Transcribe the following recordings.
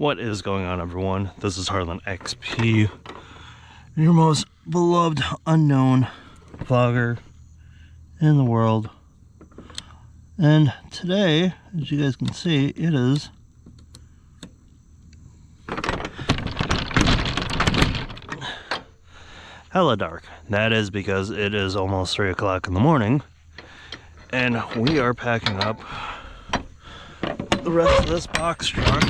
What is going on, everyone? This is Harlan XP, your most beloved unknown vlogger in the world. And today, as you guys can see, it is hella dark. That is because it is almost 3 o'clock in the morning, and we are packing up the rest of this box truck.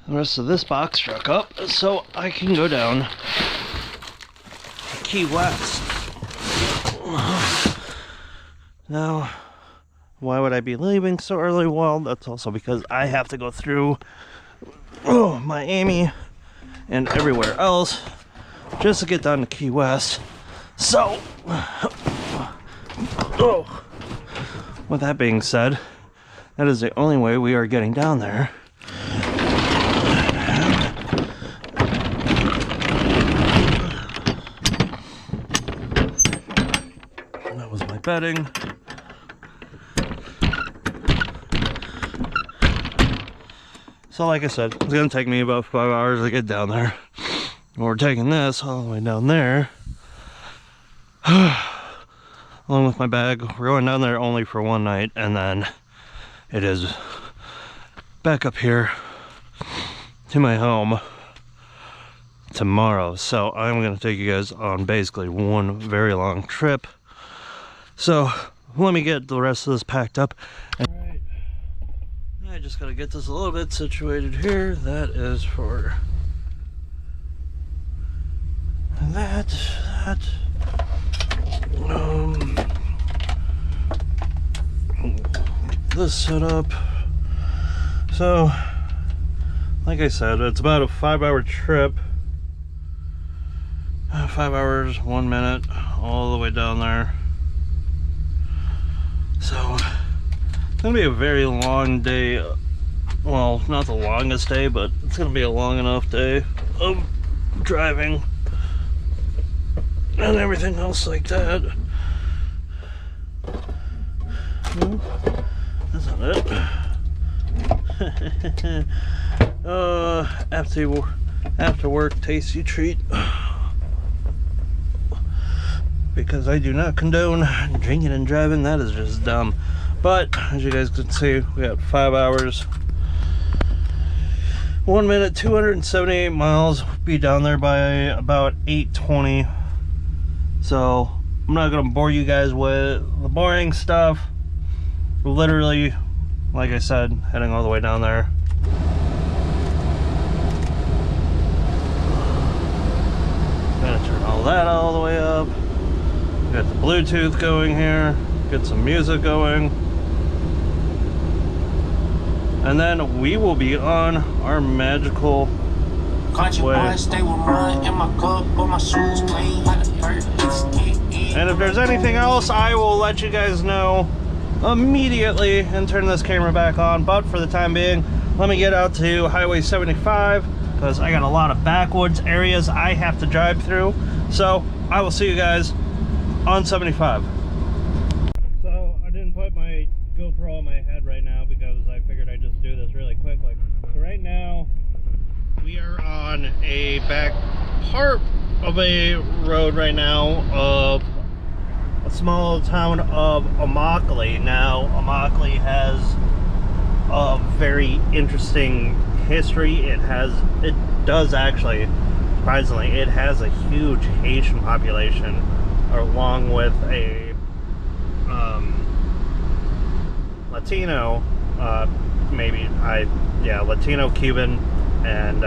The rest of this box truck up so I can go down to Key West. Now, why would I be leaving so early? Well, that's also because I have to go through Miami and everywhere else just to get down to Key West. So, with that being said, that is the only way we are getting down there. That was my bedding. So like I said, it's going to take me about 5 hours to get down there. And we're taking this all the way down there. Along with my bag. We're going down there only for one night, and then it is back up here to my home tomorrow. So I'm going to take you guys on basically one very long trip. So let me get the rest of this packed up. Alright, I just got to get this a little bit situated here. That is for that. This set up. So like I said, it's about a 5-hour trip. 5 hours, 1 minute, all the way down there. So it's gonna be a very long day. Well, not the longest day, but it's gonna be a long enough day of driving and everything else like that. That's not it. After work tasty treat, because I do not condone drinking and driving. That is just dumb. But as you guys can see, we got 5 hours, 1 minute, 278 miles. Be down there by about 8:20. So I'm not gonna bore you guys with the boring stuff. Literally, like I said, heading all the way down there. Gotta turn all that all the way up. Got the Bluetooth going here. Get some music going. And then we will be on our magical way. And if there's anything else, I will let you guys know immediately and turn this camera back on. But for the time being, let me get out to Highway 75 because I got a lot of backwoods areas I have to drive through. So I will see you guys on 75. So I didn't put my GoPro on my head right now because I figured I'd just do this really quickly. So right now we are on a back part of a road right now of a small town of Immokalee. Now, Immokalee has a very interesting history. It does actually, surprisingly, it has a huge Haitian population, along with a Latino, Latino, Cuban, and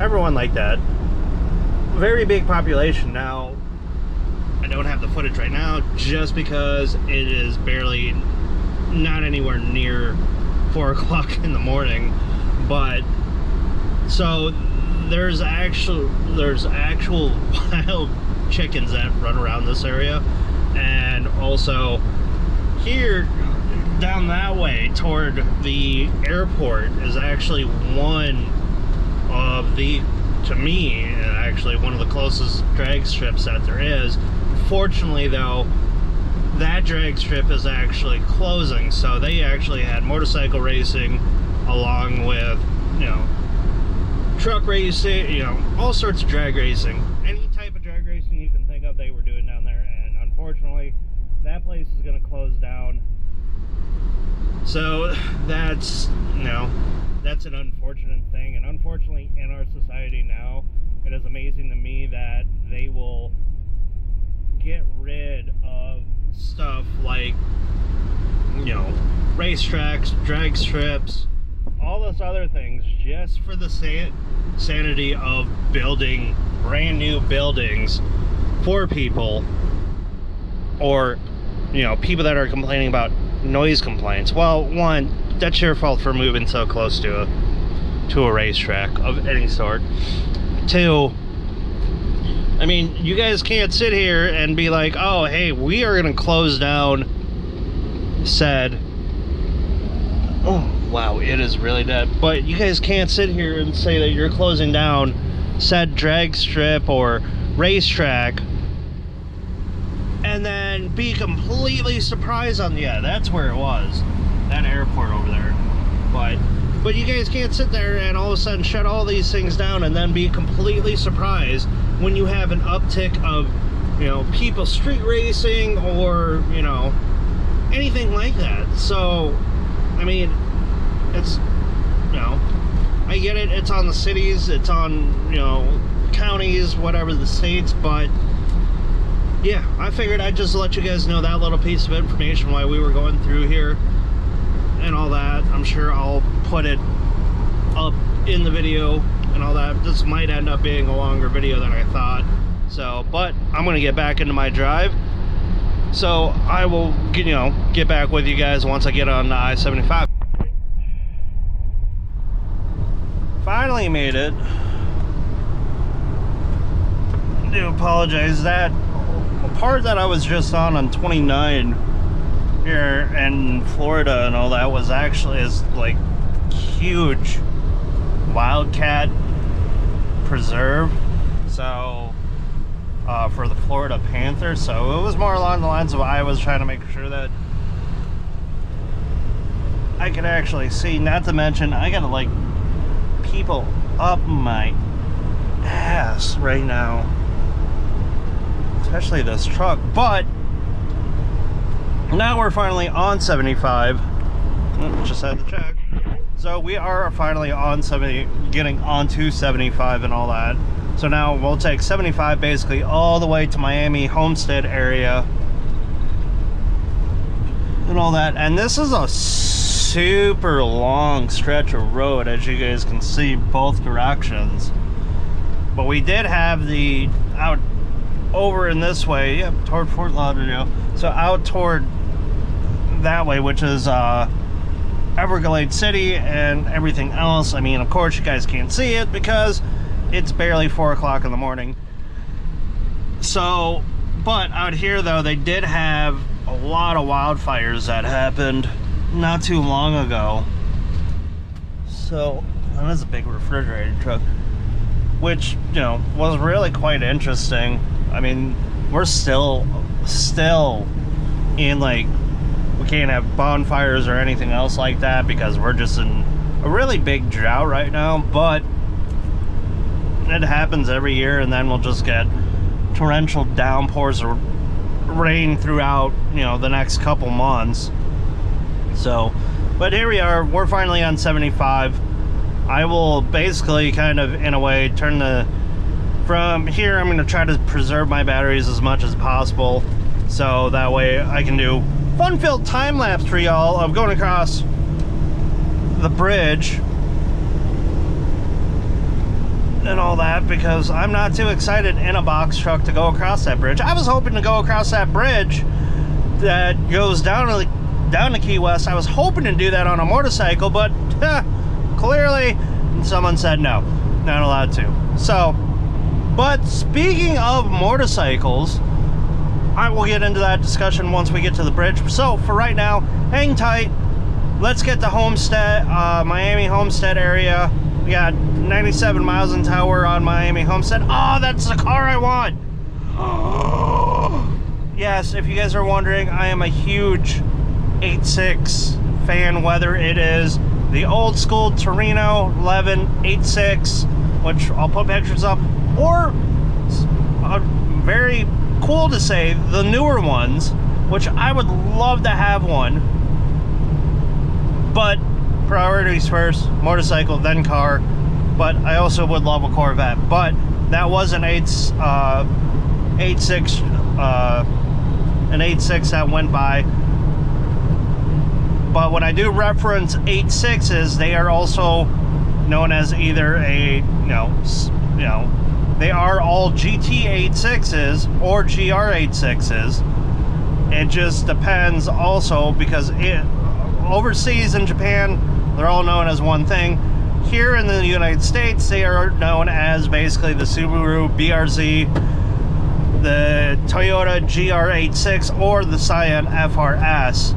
everyone like that. Very big population. Now, I don't have the footage right now just because it is barely, not anywhere near 4 o'clock in the morning. But so there's actual wild chickens that run around this area, and also here down that way toward the airport is actually one of the, to me, actually one of the closest drag strips that there is. Fortunately though, that drag strip is actually closing. So they actually had motorcycle racing along with, you know, truck racing, you know, all sorts of drag racing. Any type of drag racing you can think of, they were doing down there. And unfortunately, that place is going to close down. So that's, you know, that's an unfortunate thing. And unfortunately, in our society now, it is amazing to me that they will get rid of stuff like, you know, racetracks, drag strips, all those other things, just for the sanity of building brand new buildings for people, or, you know, people that are complaining about noise complaints. Well, one, that's your fault for moving so close to a racetrack of any sort. Two, I mean, you guys can't sit here and be like, oh, hey, we are going to close down said, oh, wow, it is really dead. But you guys can't sit here and say that you're closing down said drag strip or racetrack and then be completely surprised on, yeah, that's where it was, that airport over there. But you guys can't sit there and all of a sudden shut all these things down and then be completely surprised when you have an uptick of, you know, people street racing or, you know, anything like that. So, I mean, it's, you know, I get it, it's on the cities, it's on, you know, counties, whatever the states, but yeah, I figured I'd just let you guys know that little piece of information while we were going through here and all that. I'm sure I'll put it up in the video and all that. This might end up being a longer video than I thought. So, but I'm gonna get back into my drive. So I will, you know, get back with you guys once I get on the I-75. Finally made it. I do apologize. That part that I was just on 29 here in Florida and all that was actually is like huge wildcat preserve. So for the Florida Panther. So it was more along the lines of I was trying to make sure that I could actually see. Not to mention I gotta like people up my ass right now, especially this truck. But now we're finally on 75. Just had to check. So we are finally on 70, getting onto 75 and all that. So now we'll take 75 basically all the way to Miami Homestead area and all that. And this is a super long stretch of road, as you guys can see, both directions. But we did have the out over in this way, yep, toward Fort Lauderdale. So out toward that way, which is Everglades City and everything else. I mean, of course you guys can't see it because it's barely 4 o'clock in the morning. So, but out here though, they did have a lot of wildfires that happened not too long ago. So, that is a big refrigerated truck, which, you know, was really quite interesting. I mean, we're still in, like, we can't have bonfires or anything else like that because we're just in a really big drought right now. But it happens every year, and then we'll just get torrential downpours of rain throughout, you know, the next couple months. So, but here we are, we're finally on 75. I will basically kind of, in a way, turn the, from here I'm going to try to preserve my batteries as much as possible, so that way I can do fun-filled time-lapse for y'all of going across the bridge and all that, because I'm not too excited in a box truck to go across that bridge. I was hoping to go across that bridge that goes down to Key West. I was hoping to do that on a motorcycle, but clearly someone said no, not allowed to. So, but speaking of motorcycles, I will get into that discussion once we get to the bridge. So for right now, hang tight. Let's get to Homestead, Miami Homestead area. We got 97 miles an hour on Miami Homestead. Oh, that's the car I want. Oh. yes, if you guys are wondering, I am a huge 8.6 fan, whether it is the old school Torino 11 8.6, which I'll put pictures up, or very cool to say, the newer ones, which I would love to have one. But priorities first, motorcycle, then car. But I also would love a Corvette. But that was an 8.6 that went by. But when I do reference 8.6s, they are also known as either a, they are all GT 8.6s or GR 8.6s. It just depends also, because overseas in Japan, they're all known as one thing. Here in the United States, they are known as basically the Subaru BRZ, the Toyota GR86, or the Scion FRS.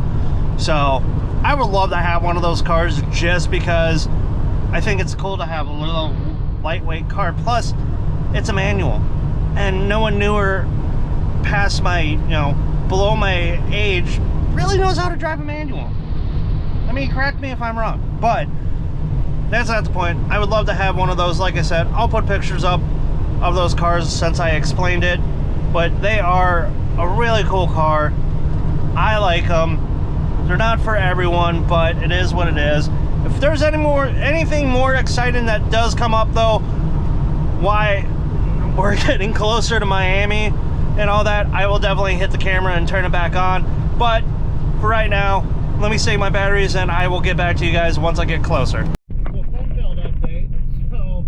So I would love to have one of those cars, just because I think it's cool to have a little lightweight car. Plus, it's a manual, and no one newer past my, below my age really knows how to drive a manual. I mean, correct me if I'm wrong, but that's not the point. I would love to have one of those. Like I said, I'll put pictures up of those cars since I explained it, but they are a really cool car. I like them. They're not for everyone, but it is what it is. If there's anything more exciting that does come up, though, why we're getting closer to Miami and all that, I will definitely hit the camera and turn it back on. But for right now, let me save my batteries, and I will get back to you guys once I get closer. So, fun build update. So,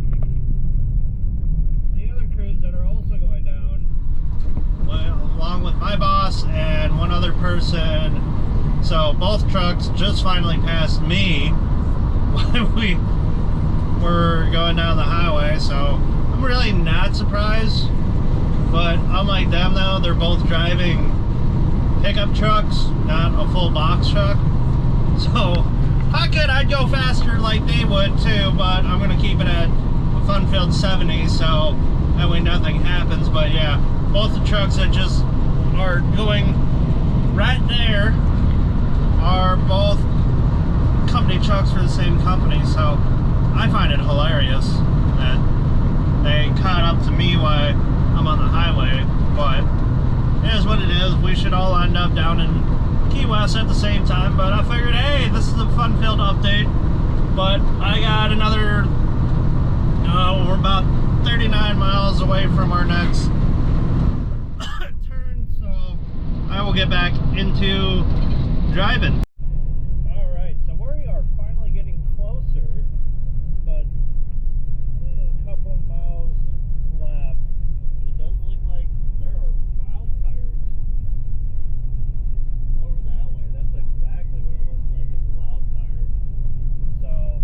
the other crews that are also going down, along with my boss and one other person, so both trucks just finally passed me when we were going down the highway. So, I'm really not surprised. But unlike them, though, they're both driving pickup trucks, not a full box truck. So if I could, I'd go faster like they would too, but I'm gonna keep it at a fun-filled 70, so that way nothing happens. But yeah, both the trucks that just are going right there are both company trucks for the same company. So I find it hilarious that they caught up to me while I'm on the highway, but it is what it is. We should all end up down in Key West at the same time, but I figured, hey, this is a fun-filled update. But I got another, we're about 39 miles away from our next turn, so I will get back into driving. Alright, so we are finally getting closer, but a couple of miles left. It does look like there are wildfires over that way. That's exactly what it looks like, is a wildfire. So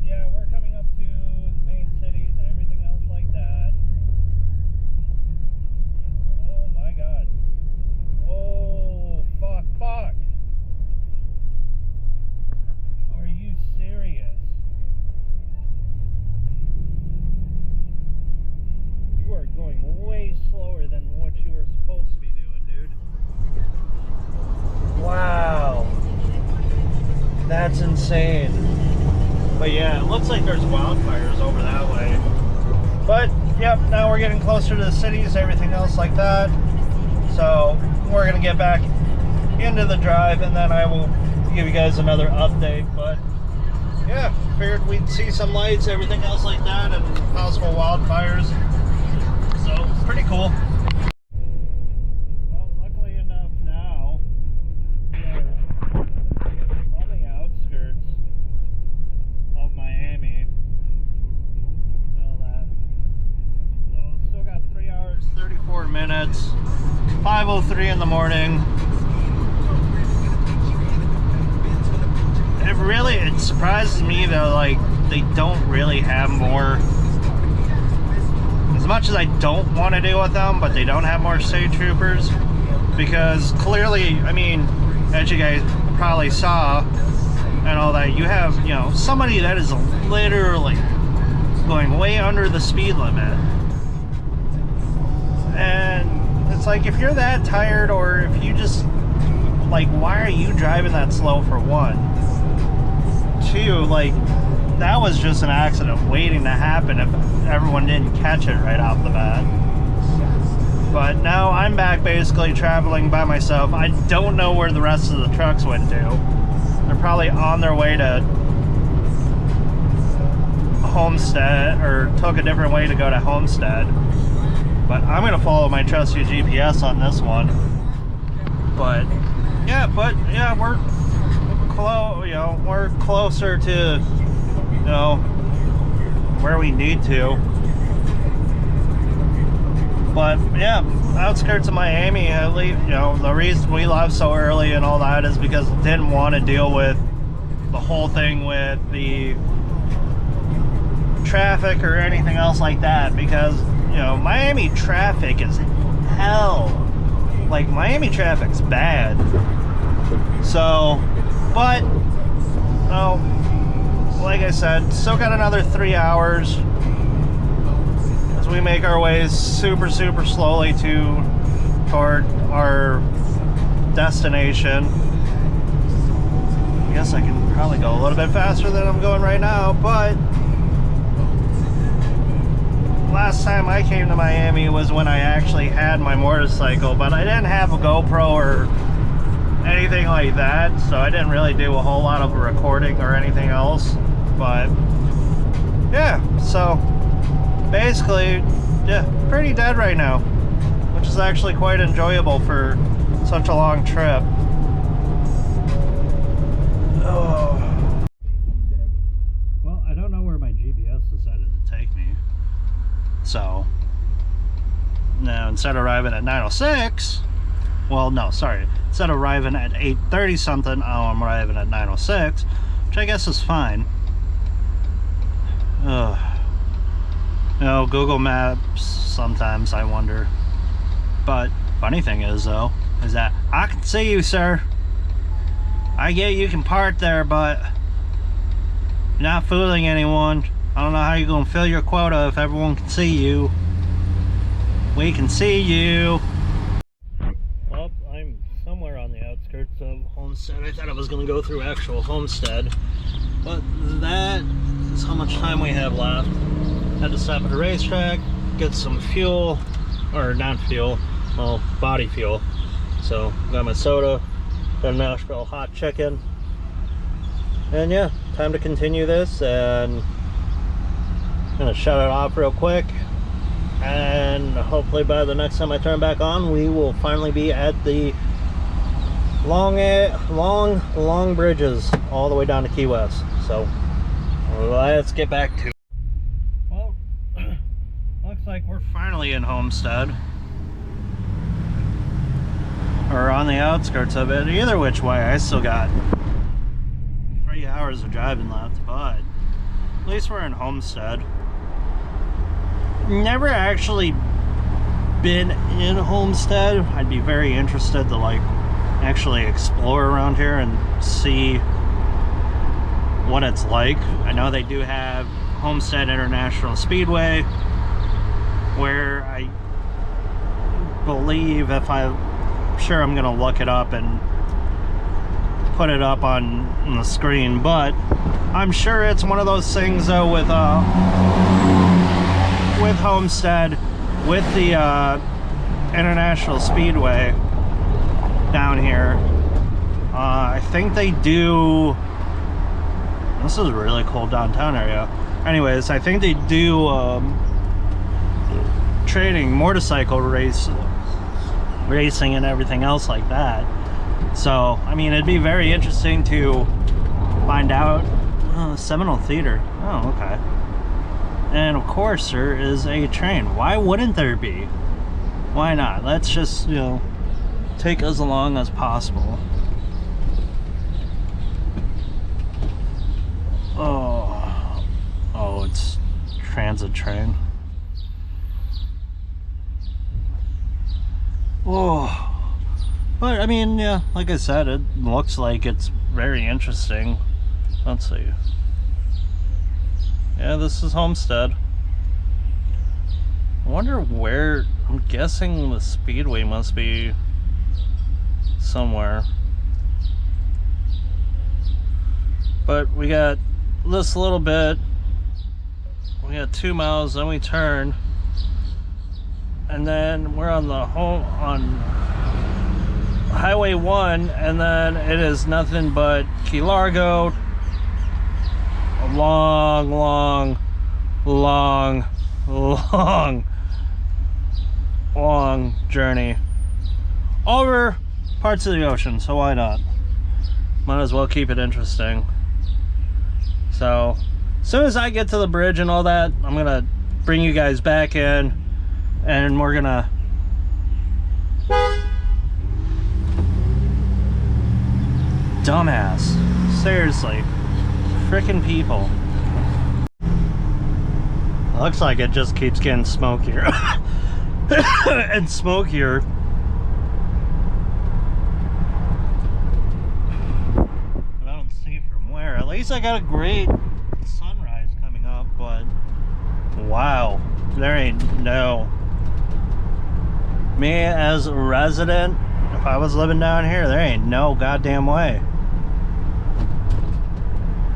yeah, we're coming up to the main cities and everything else like that. Oh my god. Oh, fuck. Are you serious? You are going way slower than what you were supposed to be doing, dude. Wow. That's insane. But yeah, it looks like there's wildfires over that way. But, yep, now we're getting closer to the cities, everything else like that. So, we're going to get back into the drive, and then I will give you guys another update. But, yeah, figured we'd see some lights, everything else like that, and possible wildfires. So, pretty cool. Well, luckily enough now, we're on the outskirts of Miami. So, still got 3 hours, 34 minutes, 5:03 in the morning. It surprises me though, like, they don't really have more, as much as I don't want to deal with them, but they don't have more state troopers, because clearly, I mean, as you guys probably saw and all that, you have, somebody that is literally going way under the speed limit, And it's like, if you're that tired, or if you just, like, why are you driving that slow, for one? Two, like, that was just an accident waiting to happen if everyone didn't catch it right off the bat. But now I'm back basically traveling by myself. I don't know where the rest of the trucks went to. They're probably on their way to Homestead, or took a different way to go to Homestead. But I'm gonna follow my trusty GPS on this one. But yeah, we're we're closer to, where we need to. But yeah, outskirts of Miami, at least, the reason we left so early and all that is because I didn't want to deal with the whole thing with the traffic or anything else like that, because Miami traffic is hell. Like, Miami traffic's bad. So, but like I said, still got another 3 hours as we make our way super slowly toward our destination. I guess I can probably go a little bit faster than I'm going right now, but last time I came to Miami was when I actually had my motorcycle, but I didn't have a GoPro or anything like that, so I didn't really do a whole lot of recording or anything else. But yeah, so basically, yeah, pretty dead right now, which is actually quite enjoyable for such a long trip. Oh. Well, I don't know where my GPS decided to take me. So now, instead of arriving at 9:06, well, no, sorry, instead of arriving at 8:30 something, I'm arriving at 9:06, which I guess is fine. Google Maps, sometimes I wonder. But funny thing is, though, is that I can see you, sir. I get you can park there, but you're not fooling anyone. I don't know how you're gonna fill your quota if everyone can see you. We can see you. Well, I'm somewhere on the outskirts of Homestead. I thought I was gonna go through actual Homestead, but that is how much time we have left. Had to stop at a racetrack, get some fuel, or not fuel, well, body fuel. So got my soda, got a Nashville hot chicken, and yeah, time to continue this. And I'm gonna shut it off real quick, and hopefully by the next time I turn back on, we will finally be at the long bridges all the way down to Key West. So let's get back to it. Well, looks like we're finally in Homestead, or on the outskirts of it. Either which way, I still got 3 hours of driving left, but at least we're in Homestead. Never actually been in Homestead. I'd be very interested to actually explore around here and see what it's like. I know they do have Homestead International Speedway, where I believe, if I'm sure, I'm gonna look it up and put it up on the screen, but I'm sure it's one of those things though with Homestead, with the International Speedway down here. I think they do, this is a really cool downtown area. Anyways, I think they do training, motorcycle racing and everything else like that. So I mean, it'd be very interesting to find out. Seminole Theater, oh okay. And of course there is a train. Why wouldn't there be? Why not? Let's just, take as long as possible. Oh, it's transit train. Oh, but I mean, yeah, like I said, it looks like it's very interesting. Let's see. Yeah, this is Homestead. I wonder where. I'm guessing the speedway must be somewhere. But we got this little bit. We got 2 miles, then we turn, and then we're on the on Highway 1, and then it is nothing but Key Largo. A long, long, long, long, long journey over parts of the ocean, so why not? Might as well keep it interesting. So as soon as I get to the bridge and all that, I'm gonna bring you guys back in, and we're gonna dumbass, seriously, freaking people. Looks like it just keeps getting smokier and smokier. But I don't see from where. At least I got a great sunrise coming up, but wow, there ain't no. Me as a resident, if I was living down here, there ain't no goddamn way.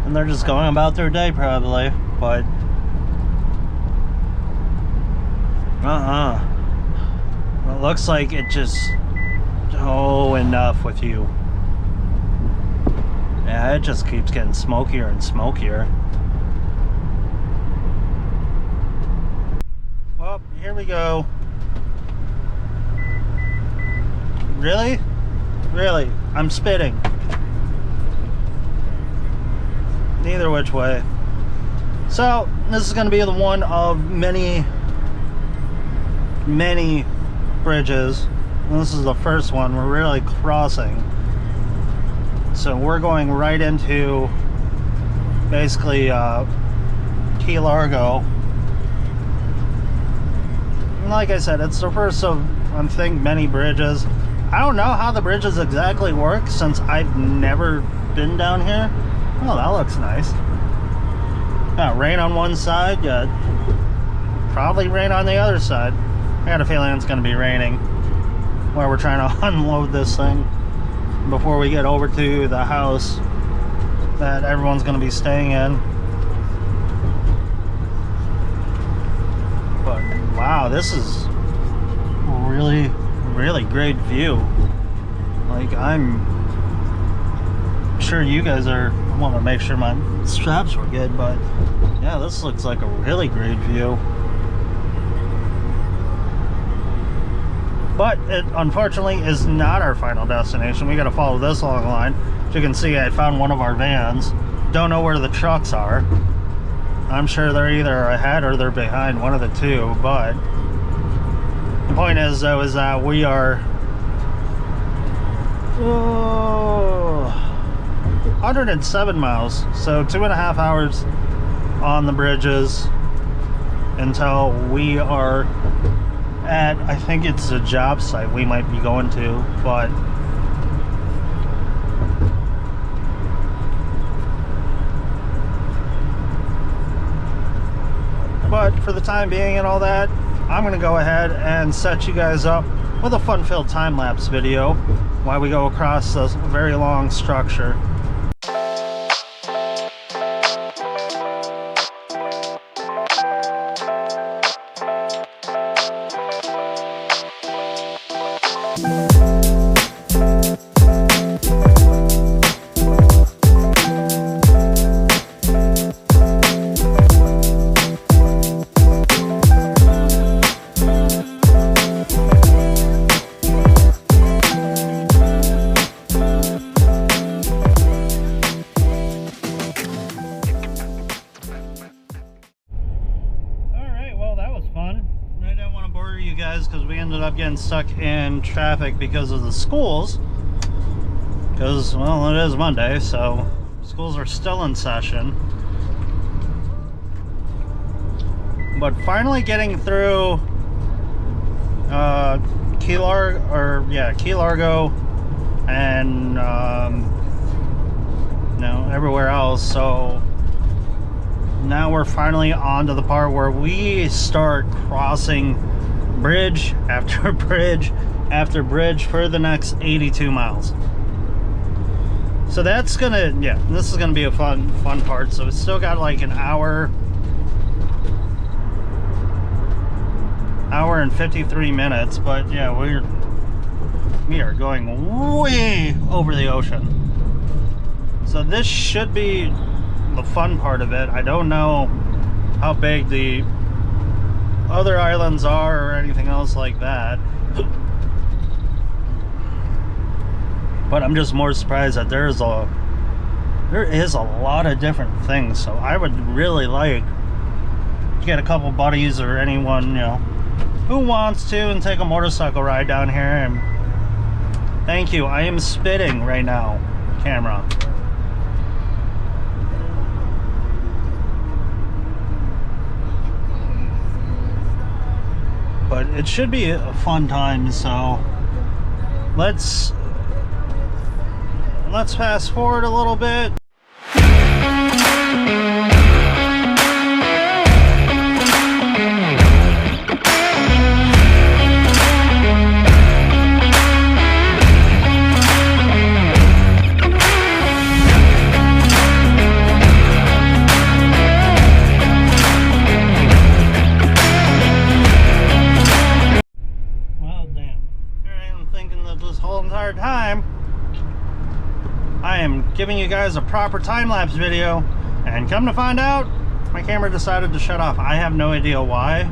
And they're just going about their day probably, but it looks like it just, oh, enough with you. Yeah, it just keeps getting smokier and smokier. Well, here we go. Really? Really? I'm spitting. Neither which way. So, this is going to be the one of many bridges. And this is the first one we're really crossing. So we're going right into basically Key Largo. And like I said, it's the first of, I think, many bridges. I don't know how the bridges exactly work since I've never been down here. Oh, that looks nice. Got rain on one side, got probably rain on the other side. I got a feeling it's going to be raining while we're trying to unload this thing before we get over to the house that everyone's going to be staying in. But wow, this is really great view. Like, I'm sure you guys are, I want to make sure my straps were good, but yeah, this looks like a really great view. But it unfortunately is not our final destination. We got to follow this long line. As you can see, I found one of our vans. Don't know where the trucks are. I'm sure they're either ahead or they're behind, one of the two. But the point is, though, is that we are 107 miles, so 2.5 hours on the bridges until we are at, I think it's a job site we might be going to, but for the time being and all that, I'm going to go ahead and set you guys up with a fun-filled time-lapse video while we go across this very long structure. Because we ended up getting stuck in traffic because of the schools, because, well, it is Monday, so schools are still in session. But finally getting through Key Largo and everywhere else. So now we're finally on to the part where we start crossing bridge after bridge after bridge for the next 82 miles. So that's gonna, yeah, this is gonna be a fun part. So it's still got like an hour and 53 minutes, but yeah, we are going way over the ocean. So this should be the fun part of it. I don't know how big the other islands are or anything else like that, but I'm just more surprised that there is a lot of different things. So I would really like to get a couple buddies or anyone, you know, who wants to, and take a motorcycle ride down here. And thank you, I am spitting right now, camera. But it should be a fun time, so let's fast forward a little bit. Time I am giving you guys a proper time-lapse video, and come to find out, my camera decided to shut off. I have no idea why,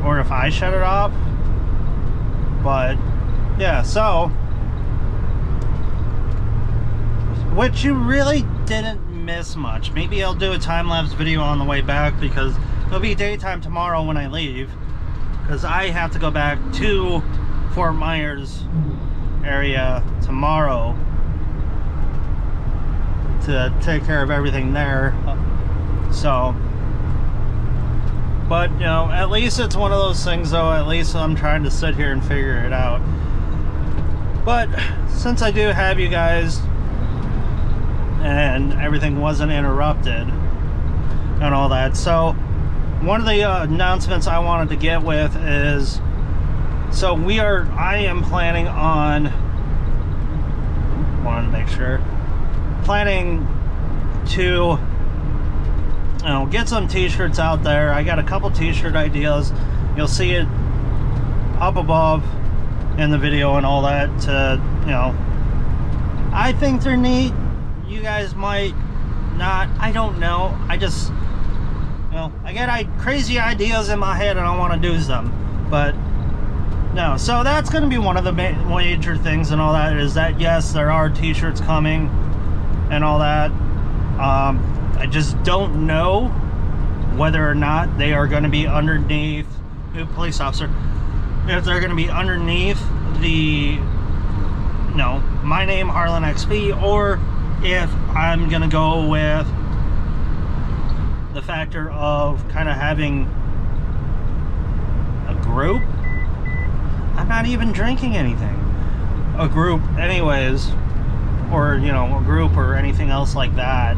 or if I shut it off, but yeah. So which you really didn't miss much. Maybe I'll do a time-lapse video on the way back, because it'll be daytime tomorrow when I leave, because I have to go back to Fort Myers area tomorrow to take care of everything there. So, but you know, at least it's one of those things though, at least I'm trying to sit here and figure it out. But since I do have you guys and everything wasn't interrupted and all that, so one of the announcements I wanted to get with is, so I am planning on, planning to, you know, get some t-shirts out there. I got a couple t-shirt ideas. You'll see it up above in the video and all that. You know, I think they're neat. You guys might not. I don't know. I just, you know, I get crazy ideas in my head and I want to do them, but no. So that's going to be one of the major things and all that, is that yes, there are t-shirts coming and all that. I just don't know whether or not they are going to be underneath, police officer, if they're going to be underneath the, no, my name, Harlan XP, or if I'm going to go with the factor of kind of having a group. I'm not even drinking anything. A group anyways, or, you know, a group or anything else like that.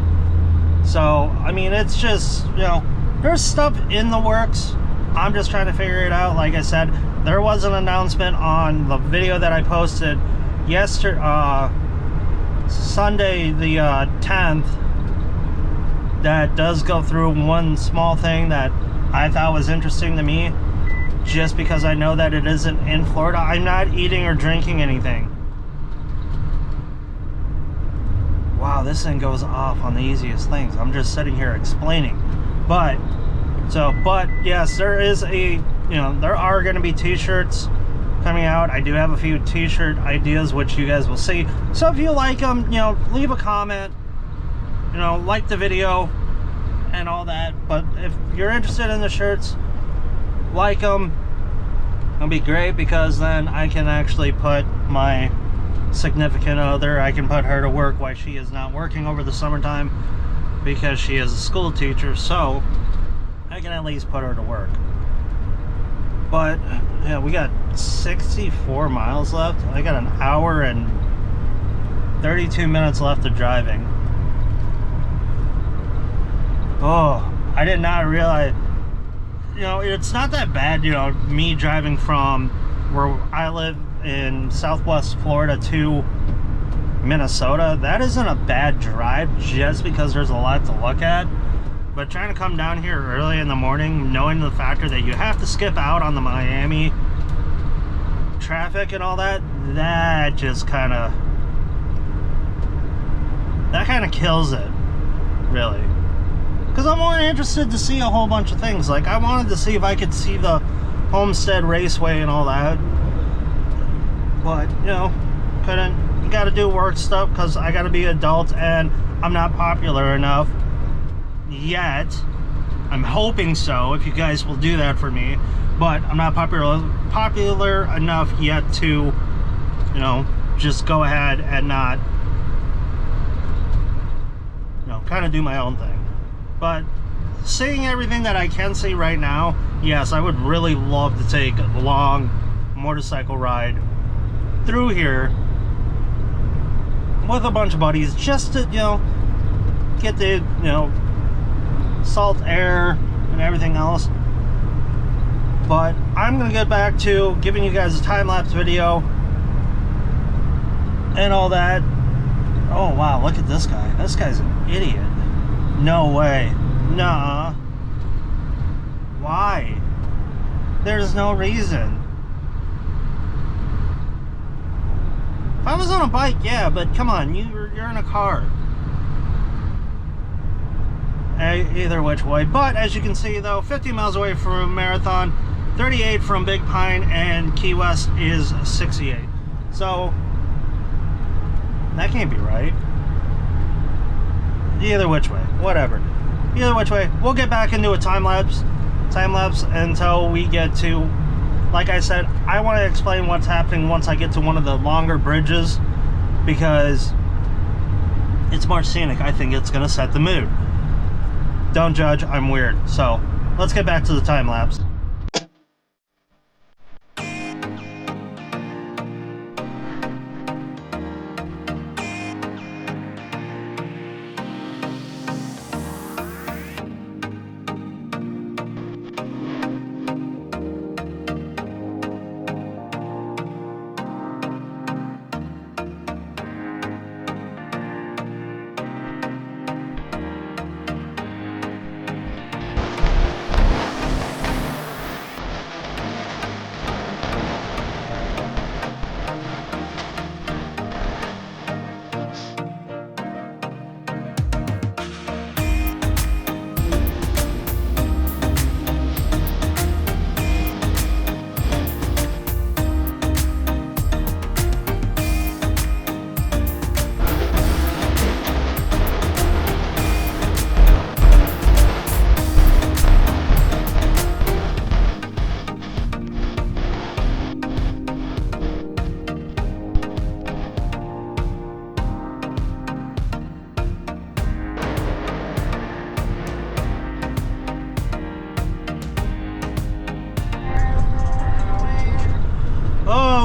So, I mean, it's just, you know, there's stuff in the works. I'm just trying to figure it out. Like I said, there was an announcement on the video that I posted yesterday, Sunday the 10th, that does go through one small thing that I thought was interesting to me, just because I know that it isn't in Florida. I'm not eating or drinking anything. Wow, this thing goes off on the easiest things. I'm just sitting here explaining. But yes, there is a, you know, there are going to be t-shirts coming out. I do have a few t-shirt ideas, which you guys will see. So if you like them, you know, leave a comment, you know, like the video and all that. But if you're interested in the shirts, like them. It'll be great, because then I can actually put my significant other, I can put her to work while she is not working over the summertime, because she is a school teacher, so I can at least put her to work. But yeah, we got 64 miles left. I got an hour and 32 minutes left of driving. Oh, I did not realize, you know, it's not that bad, you know, me driving from where I live in Southwest Florida to Minnesota. That isn't a bad drive just because there's a lot to look at. But trying to come down here early in the morning, knowing the factor that you have to skip out on the Miami traffic and all that, that just kind of kills it, really. Because I'm more interested to see a whole bunch of things. Like, I wanted to see if I could see the Homestead Raceway and all that. But, you know, couldn't. You got to do work stuff because I got to be adult and I'm not popular enough yet. I'm hoping so, if you guys will do that for me. But I'm not popular enough yet to, you know, just go ahead and not, you know, kind of do my own thing. But seeing everything that I can see right now, yes, I would really love to take a long motorcycle ride through here with a bunch of buddies, just to, you know, get the, you know, salt air and everything else. But I'm gonna get back to giving you guys a time-lapse video and all that. Oh wow, look at this guy. This guy's an idiot. No way. Nah. Why? There's no reason. If I was on a bike, yeah, but come on, you're in a car. Either which way. But as you can see though, 50 miles away from Marathon, 38 from Big Pine, and Key West is 68. So that can't be right. Either which way, whatever. Either which way, we'll get back into a time lapse until we get to, like I said, I want to explain what's happening once I get to one of the longer bridges, because it's more scenic. I think it's gonna set the mood. Don't judge, I'm weird. So let's get back to the time lapse.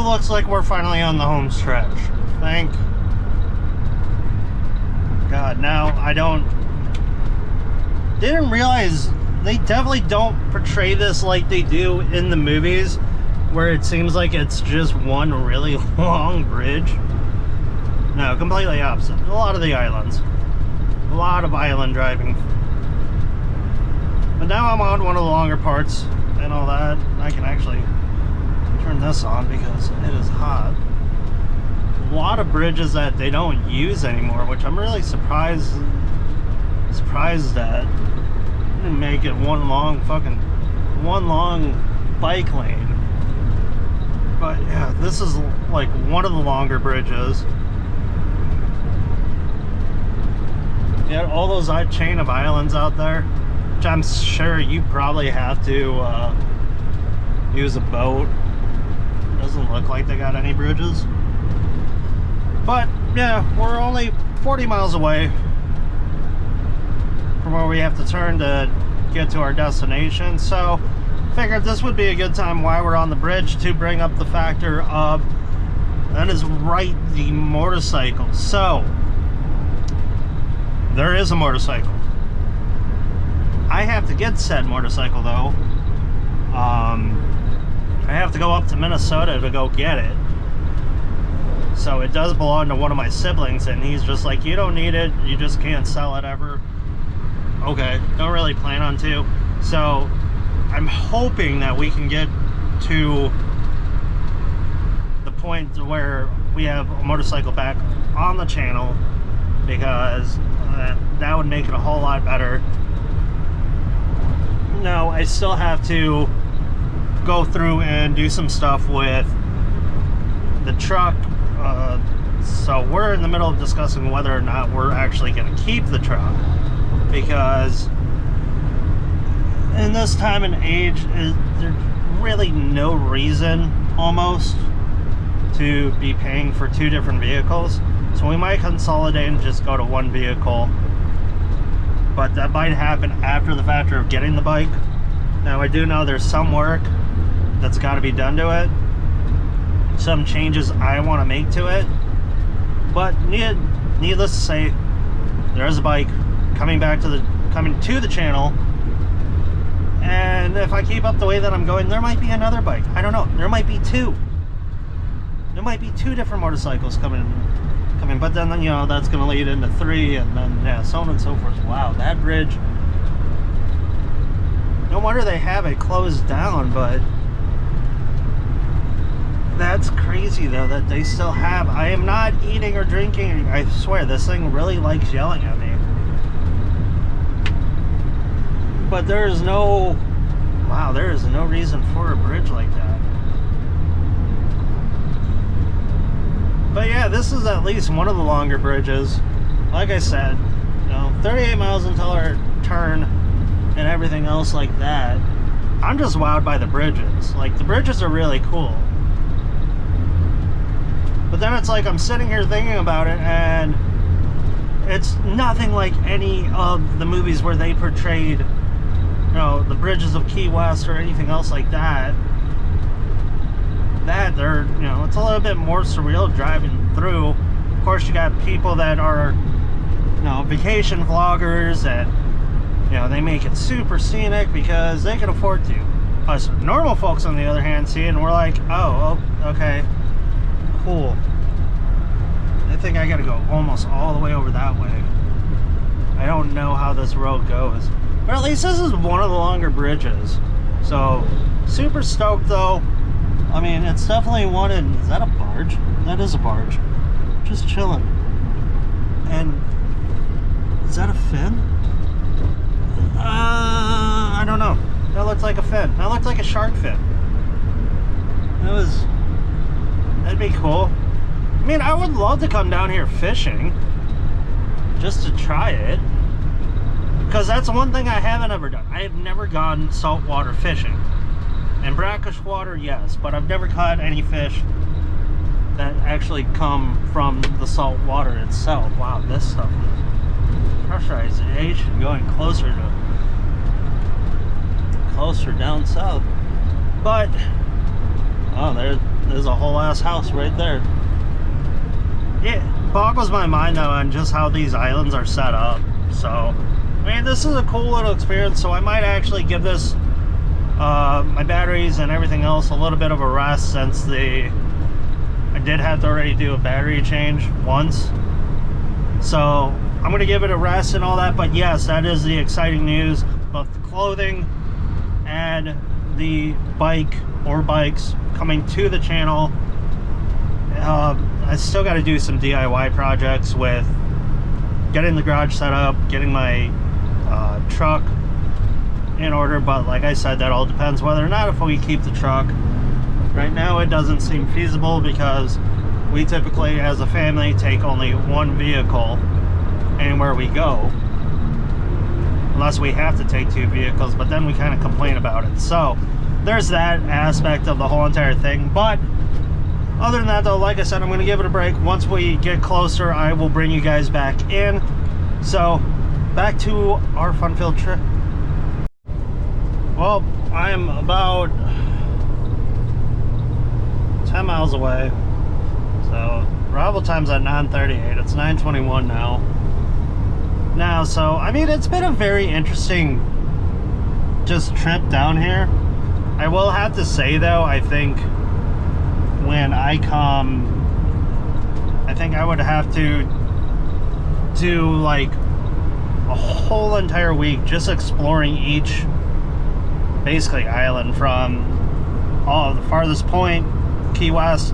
Looks like we're finally on the home stretch. Thank God. Now I didn't realize they definitely don't portray this like they do in the movies, where it seems like it's just one really long bridge. No, completely opposite. A lot of the islands. A lot of island driving. But now I'm on one of the longer parts and all that. I can actually turn this on because it is hot. A lot of bridges that they don't use anymore, which I'm really surprised at. Make it one long bike lane. But yeah, this is like one of the longer bridges. Yeah, all those chain of islands out there, which I'm sure you probably have to use a boat. Doesn't look like they got any bridges. But yeah, we're only 40 miles away from where we have to turn to get to our destination. So figured this would be a good time while we're on the bridge to bring up the factor of, that is right, the motorcycle. So there is a motorcycle. I have to get said motorcycle though. I have to go up to Minnesota to go get it. So it does belong to one of my siblings, and he's just like, you don't need it, you just can't sell it ever. Okay, don't really plan on to. So I'm hoping that we can get to the point where we have a motorcycle back on the channel, because that would make it a whole lot better. No, I still have to go through and do some stuff with the truck. So we're in the middle of discussing whether or not we're actually going to keep the truck, because in this time and age, there's really no reason almost to be paying for two different vehicles. So we might consolidate and just go to one vehicle, but that might happen after the factor of getting the bike. Now I do know there's some work that's got to be done to it, some changes I want to make to it, but needless to say, there is a bike coming to the channel, and if I keep up the way that I'm going, there might be another bike. I don't know, there might be two. There might be two different motorcycles coming, but then, you know, that's going to lead into three, and then, yeah, so on and so forth. Wow, that bridge, no wonder they have it closed down, but that's crazy though that they still have. I am not eating or drinking. I swear this thing really likes yelling at me. But there is no, wow, there is no reason for a bridge like that. But yeah, this is at least one of the longer bridges. Like I said, you know, 38 miles until our turn and everything else like that. I'm just wowed by the bridges. Like, the bridges are really cool. But then it's like I'm sitting here thinking about it, and it's nothing like any of the movies where they portrayed, you know, the bridges of Key West or anything else like that. That they're, you know, it's a little bit more surreal driving through. Of course, you got people that are, you know, vacation vloggers, and, you know, they make it super scenic because they can afford to. Us normal folks, on the other hand, see it and we're like, oh, okay. Cool. I think I gotta go almost all the way over that way. I don't know how this road goes, but at least this is one of the longer bridges. So super stoked though. I mean, it's definitely wanted. Is that a barge? That is a barge. Just chilling. And is that a fin? I don't know. That looked like a fin. That looked like a shark fin. That'd be cool. I mean, I would love to come down here fishing just to try it, because that's one thing I haven't ever done. I have never gone saltwater fishing. In brackish water, yes, but I've never caught any fish that actually come from the salt water itself. Wow, this stuff is pressurization going closer down south. But oh, there's a whole ass house right there. It boggles my mind though on just how these islands are set up. So, I mean, this is a cool little experience, so I might actually give this my batteries and everything else a little bit of a rest, since I did have to already do a battery change once. So I'm going to give it a rest and all that. But yes, that is the exciting news. Both the clothing and the bike or bikes coming to the channel. I still got to do some DIY projects with getting the garage set up, getting my truck in order, but like I said, that all depends whether or not if we keep the truck. Right now it doesn't seem feasible, because we typically as a family take only one vehicle anywhere we go, unless we have to take two vehicles, but then we kind of complain about it. So there's that aspect of the whole entire thing. But other than that though, like I said, I'm going to give it a break. Once we get closer, I will bring you guys back in. So back to our fun-filled trip. Well, I'm about 10 miles away. So arrival time's at 9:38. It's 9:21 now. So I mean, it's been a very interesting just trip down here. I will have to say though, I think when I come, I think I would have to do like a whole entire week just exploring each basically island from the farthest point, Key West,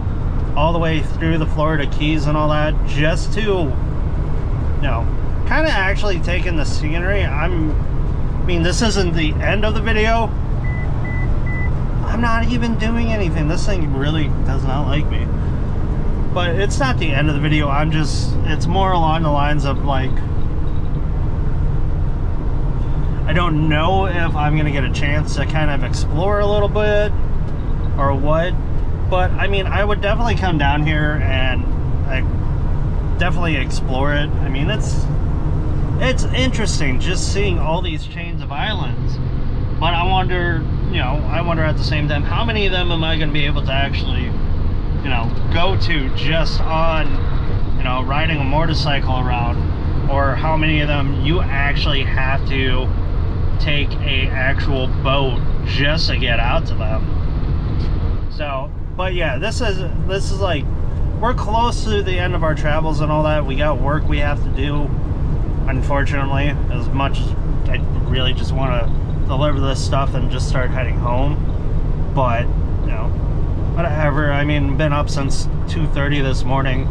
all the way through the Florida Keys and all that, just to, you know, kind of actually take in the scenery. I mean, this isn't the end of the video. I'm not even doing anything. This thing really does not like me. But it's not the end of the video. It's more along the lines of like, I don't know if I'm gonna get a chance to kind of explore a little bit or what, but I mean, I would definitely come down here and definitely explore it. I mean, it's interesting just seeing all these chains of islands, but I wonder at the same time, how many of them am I going to be able to actually, you know, go to just on, you know, riding a motorcycle around, or how many of them you actually have to take a actual boat just to get out to them. So, but yeah, this is like, we're close to the end of our travels and all that. We got work we have to do, unfortunately, as much as I really just want to deliver this stuff and just start heading home. But, you know, whatever. I mean, been up since 2:30 this morning,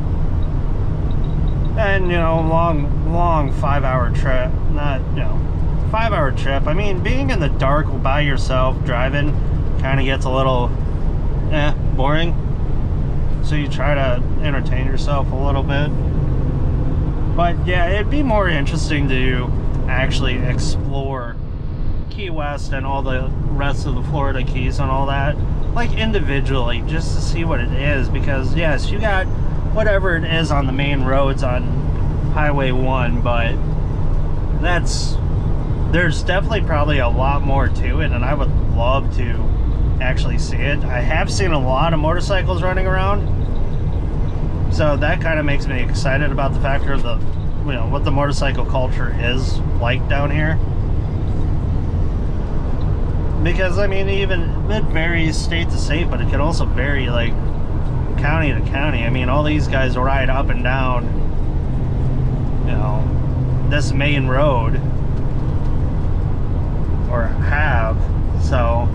and, you know, long 5-hour trip. Not, you know, 5-hour trip. I mean, being in the dark by yourself driving kind of gets a little boring, so you try to entertain yourself a little bit. But yeah, it'd be more interesting to actually explore Key West and all the rest of the Florida Keys and all that, like there's just to see what it is, because yes, you got whatever it is on the main roads on Highway 1, but there's definitely probably a lot more to it, and I would love to actually see it. I have seen a lot of motorcycles running around, so that kind of makes me excited about the factor of the, you know, what the motorcycle culture is like down here. Because I mean, even it varies state to state, but it can also vary like county to county. I mean, all these guys ride up and down, you know, this main road, or have, so.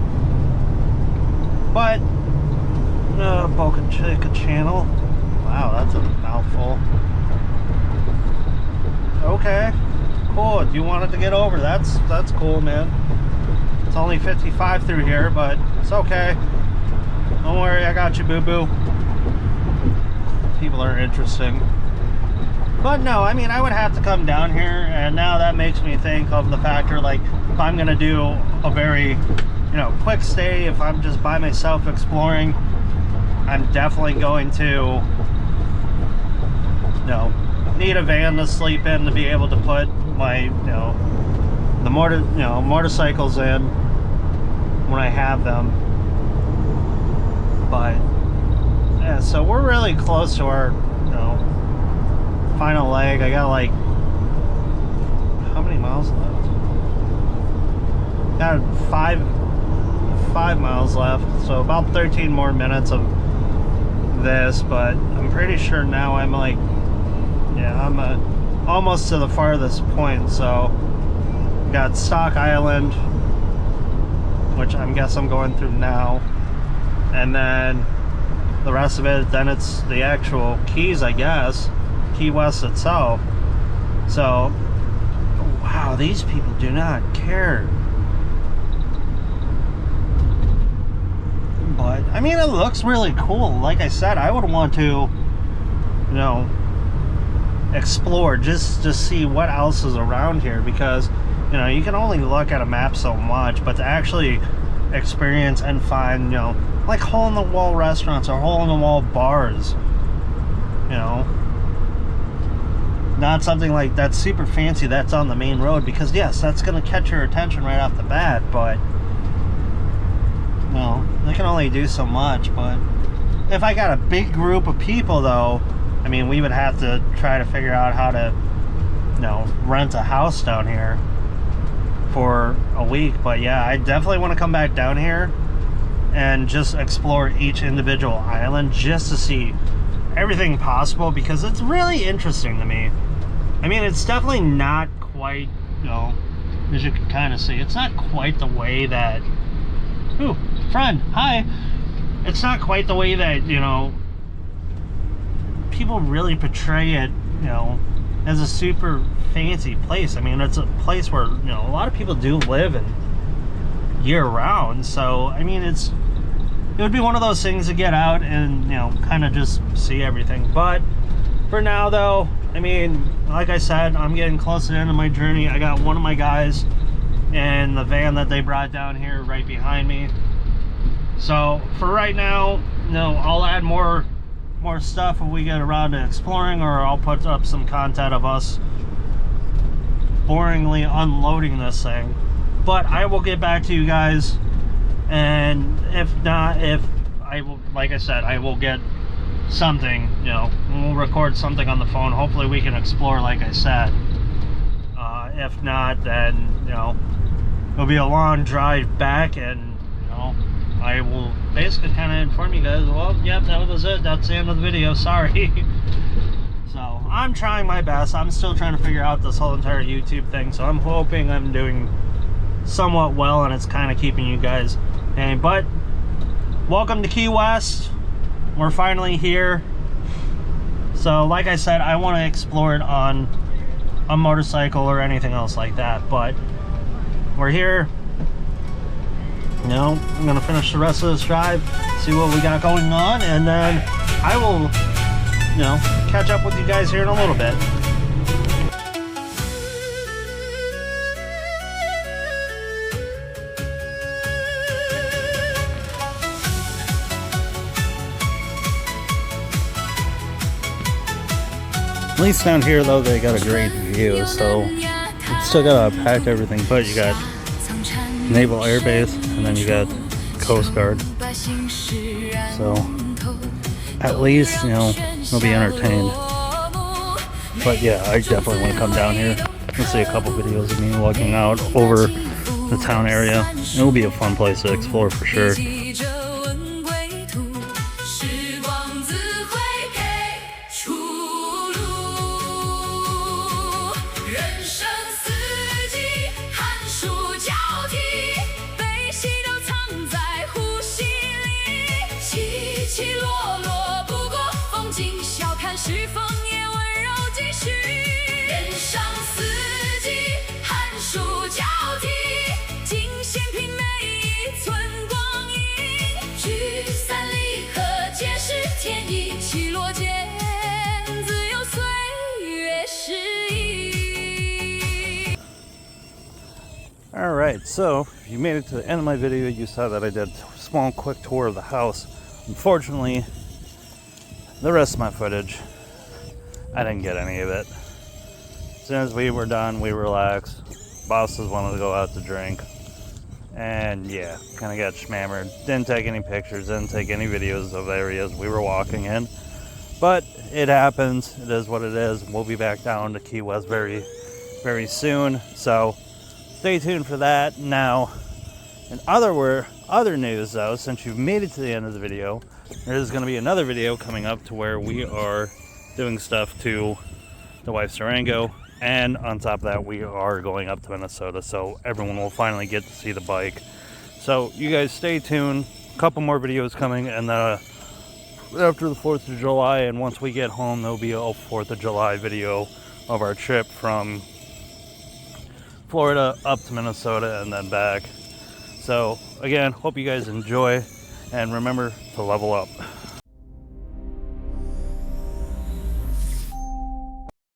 But Boca Chica channel, wow, that's a mouthful. Okay, cool. If you wanted to get over, that's cool, man. It's only 55 through here, but it's okay. Don't worry, I got you, boo-boo. People are interesting. But no, I mean, I would have to come down here, and now that makes me think of the factor, like, if I'm gonna do a very, you know, quick stay, if I'm just by myself exploring, I'm definitely going to, you know, need a van to sleep in to be able to put my, you know, the motorcycles in when I have them. But yeah, so we're really close to our, you know, final leg. I got like, how many miles left? Got five miles left, so about 13 more minutes of this. But I'm pretty sure now I'm like, yeah, I'm almost to the farthest point. So got Stock Island, which I guess I'm going through now, and then the rest of it, then it's the actual Keys, I guess, Key West itself. So wow, these people do not care. But I mean, it looks really cool. Like I said, I would want to, you know, explore just to see what else is around here, because, you know, you can only look at a map so much, but to actually experience and find, you know, like hole-in-the-wall restaurants or hole-in-the-wall bars, you know, not something like that's super fancy that's on the main road, because yes, that's going to catch your attention right off the bat, but, well, they can only do so much. But if I got a big group of people, though, I mean, we would have to try to figure out how to, you know, rent a house down here for a week. But yeah, I definitely want to come back down here and just explore each individual island just to see everything possible, because it's really interesting to me. I mean, it's definitely not quite, you know, as you can kind of see, it's not quite the way that, ooh, friend, hi. It's not quite the way that, you know, people really portray it, you know, as a super fancy place. I mean, it's a place where, you know, a lot of people do live and year round. So, I mean, it would be one of those things to get out and, you know, kind of just see everything. But for now, though, I mean, like I said, I'm getting close to the end of my journey. I got one of my guys in the van that they brought down here right behind me. So for right now, you know, I'll add more stuff when we get around to exploring, or I'll put up some content of us boringly unloading this thing. But I will get back to you guys, and if not, like I said, I will get something, you know, we'll record something on the phone. Hopefully we can explore, like I said. If not, then, you know, it'll be a long drive back, and, you know, I will basically kind of inform you guys, well, yep, that was it. That's the end of the video. Sorry. So I'm trying my best. I'm still trying to figure out this whole entire YouTube thing. So I'm hoping I'm doing somewhat well, and it's kind of keeping you guys. But welcome to Key West. We're finally here. So like I said, I want to explore it on a motorcycle or anything else like that. But we're here. You know, I'm gonna finish the rest of this drive, see what we got going on, and then I will, you know, catch up with you guys here in a little bit. At least down here, though, they got a great view, so you still gotta pack everything, but you got Naval Air Base, and then you got Coast Guard. So at least, you know, they'll be entertained. But yeah, I definitely want to come down here and see a couple videos of me walking out over the town area. It will be a fun place to explore for sure. Alright, so if you made it to the end of my video, you saw that I did a small quick tour of the house. Unfortunately, the rest of my footage, I didn't get any of it. As soon as we were done, we relaxed. Bosses wanted to go out to drink. And yeah, kind of got schmammered. Didn't take any pictures, didn't take any videos of areas we were walking in. But it happens, it is what it is. We'll be back down to Key West very, very soon. So stay tuned for that. Now, in other news though, since you've made it to the end of the video, there's going to be another video coming up to where we are doing stuff to the wife's Durango, and on top of that, we are going up to Minnesota, so everyone will finally get to see the bike. So you guys stay tuned. A couple more videos coming, and after the 4th of July, and once we get home, there'll be a 4th of July video of our trip from Florida up to Minnesota and then back. So again, hope you guys enjoy, and remember to level up.